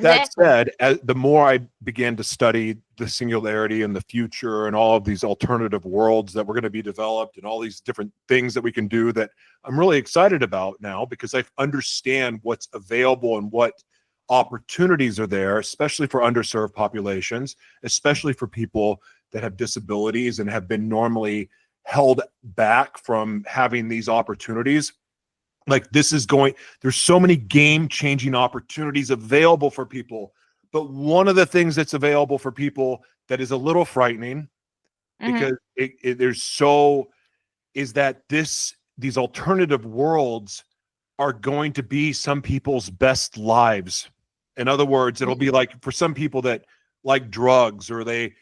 That Exactly. said, the more I began to study the singularity and the future and all of these alternative worlds that were going to be developed and all these different things that we can do, that I'm really excited about now, because I understand what's available and what opportunities are there, especially for underserved populations, especially for people that have disabilities and have been normally held back from having these opportunities. Like, this is going, there's so many game-changing opportunities available for people. But one of the things that's available for people that is a little frightening, Hmm. because there's so, is that these alternative worlds are going to be some people's best lives. In other words, it'll be like for some people that like drugs, or they,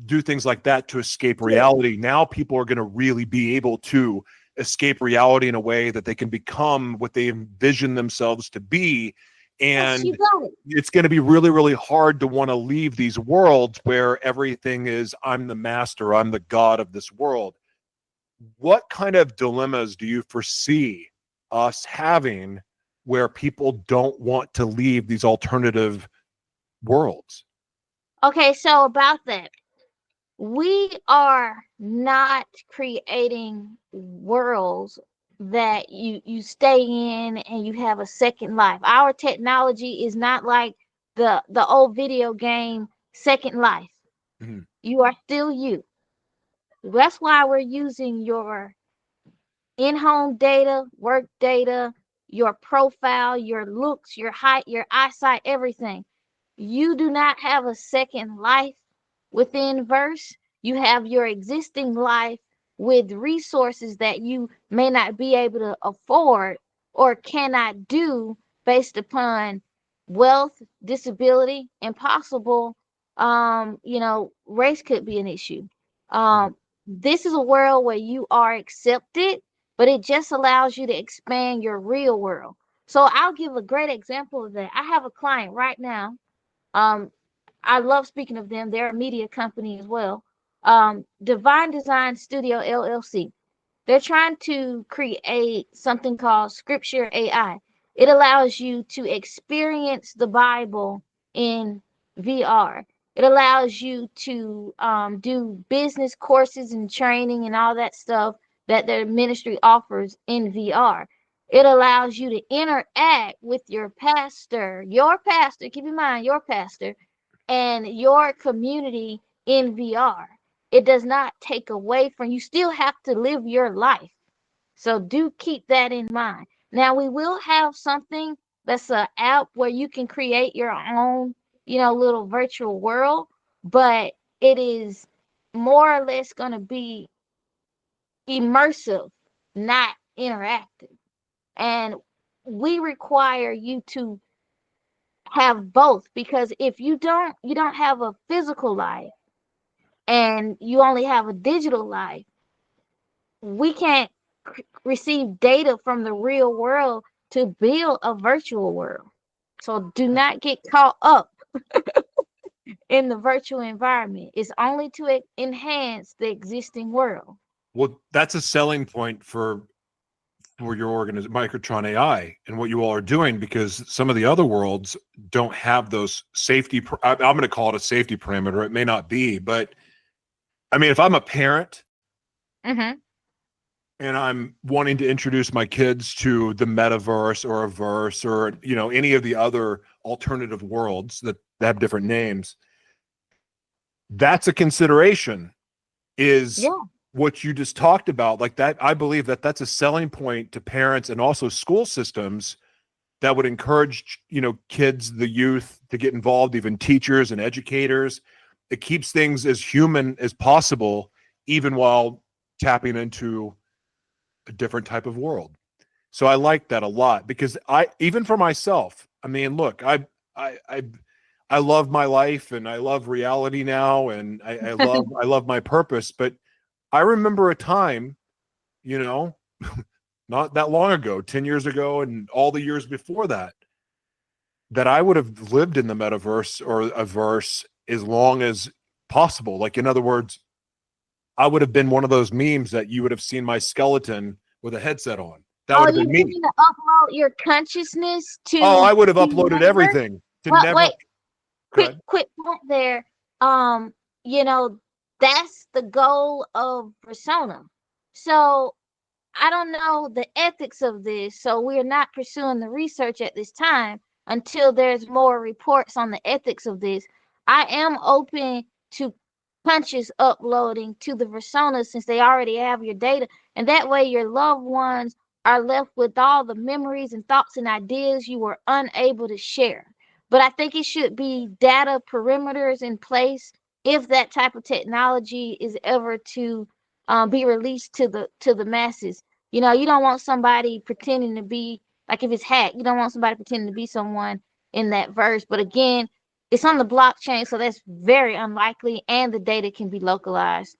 do things like that to escape reality. Now people are going to really be able to escape reality in a way that they can become what they envision themselves to be. Yes, you And got it. it's going to be really, really hard to want to leave these worlds where everything is, I'm the master, I'm the god of this world. What kind of dilemmas do you foresee us having where people don't want to leave these alternative worlds? Okay, so about that, we are not creating worlds that you stay in and you have a second life. Our technology is not like the old video game Second Life. Mhm. You are still you. That's why we're using your in-home data, work data, your profile, your looks, your height, your eyesight, everything. You do not have a second life within verse. You have your existing life with resources that you may not be able to afford or cannot do based upon wealth, disability, impossible. Race could be an issue. Mhm. This is a world where you are accepted, but it just allows you to expand your real world. So I'll give a great example of that. I have a client right now. um, I love speaking of them. They're a media company as well. Divine Design Studio LLC. They're trying to create something called Scripture AI. It allows you to experience the Bible in VR. It allows you to do business courses and training and all that stuff that their ministry offers in VR. It allows you to interact with your pastor, keep in mind, your pastor, and your community in VR. It does not take away from you, still have to live your life. So do keep that in mind. Now we will have something that's an app where you can create your own, little virtual world, but it is more or less going to be immersive, not interactive. And we require you to have both, because if you don't have a physical life and you only have a digital life, we can't receive data from the real world to build a virtual world. So do not get caught up in the virtual environment. It's only to enhance the existing world. Well, that's a selling point for your organization, Microtron AI, and what you all are doing, because some of the other worlds don't have those safety. I'm going to call it a safety parameter. It may not be, but I mean, if I'm a parent Mm-hmm. and I'm wanting to introduce my kids to the metaverse or a verse, or any of the other alternative worlds that have different names, that's a consideration. Is Yeah. what you just talked about, like that. I believe that that's a selling point to parents and also school systems that would encourage kids, the youth, to get involved, even teachers and educators. It keeps things as human as possible, even while tapping into a different type of world. So I like that a lot, because even for myself, I mean, look, I I I love my life and I love reality now, and I love my purpose. But I remember a time, you know, not that long ago, 10 years ago, and all the years before that, that I would have lived in the metaverse or a verse as long as possible. Like, in other words, I would have been one of those memes that you would have seen my skeleton with a headset on. That would Oh, have you been me. mean to upload your consciousness Oh, to I would have the uploaded metaverse? everything. to But never wait, good. quick point there. Um, you know, that's the goal of persona. So I don't know the ethics of this, so we're not pursuing the research at this time until there's more reports on the ethics of this. I am open to punches uploading to the persona since they already have your data, and that way your loved ones are left with all the memories and thoughts and ideas you were unable to share. But I think it should be data perimeters in place if that type of technology is ever to be released to the masses. You know, you don't want somebody pretending to be like if it's hacked, you don't want somebody pretending to be someone in that verse. But again, it's on the blockchain, so that's very unlikely, and the data can be localized.